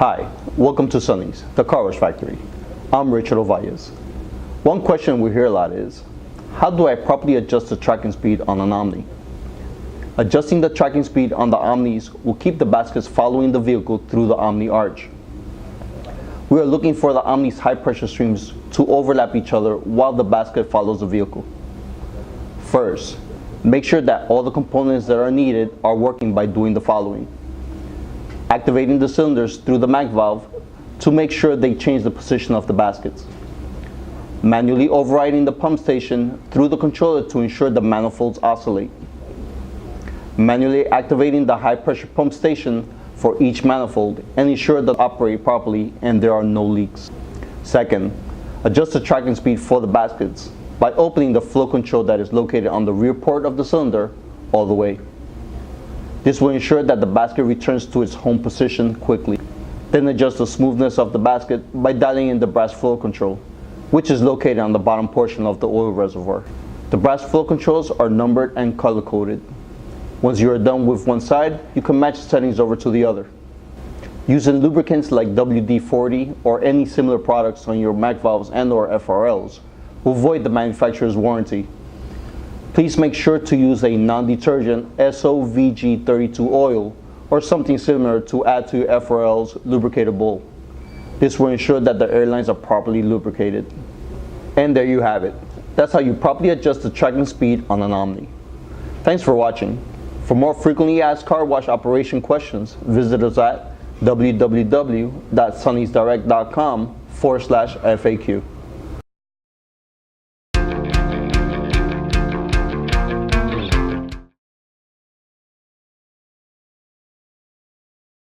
Hi, welcome to Sonny's, the car wash factory. I'm Richard Ovalles. One question we hear a lot is, how do I properly adjust the tracking speed on an Omni? Adjusting the tracking speed on the Omnis will keep the baskets following the vehicle through the Omni arch. We are looking for the Omni's high pressure streams to overlap each other while the basket follows the vehicle. First, make sure that all the components that are needed are working by doing the following. Activating the cylinders through the mag valve to make sure they change the position of the baskets. Manually overriding the pump station through the controller to ensure the manifolds oscillate. Manually activating the high pressure pump station for each manifold and ensure that they operate properly and there are no leaks. Second, adjust the tracking speed for the baskets by opening the flow control that is located on the rear port of the cylinder all the way. This will ensure that the basket returns to its home position quickly. Then adjust the smoothness of the basket by dialing in the brass flow control, which is located on the bottom portion of the oil reservoir. The brass flow controls are numbered and color coded. Once you are done with one side, you can match the settings over to the other. Using lubricants like WD-40 or any similar products on your mag valves and or FRLs will void the manufacturer's warranty. Please make sure to use a non-detergent SOVG32 oil or something similar to add to your FRL's lubricator bowl. This will ensure that the airlines are properly lubricated. And there you have it. That's how you properly adjust the tracking speed on an Omni. Thanks for watching. For more frequently asked car wash operation questions, visit us at www.sonnysdirect.com/FAQ.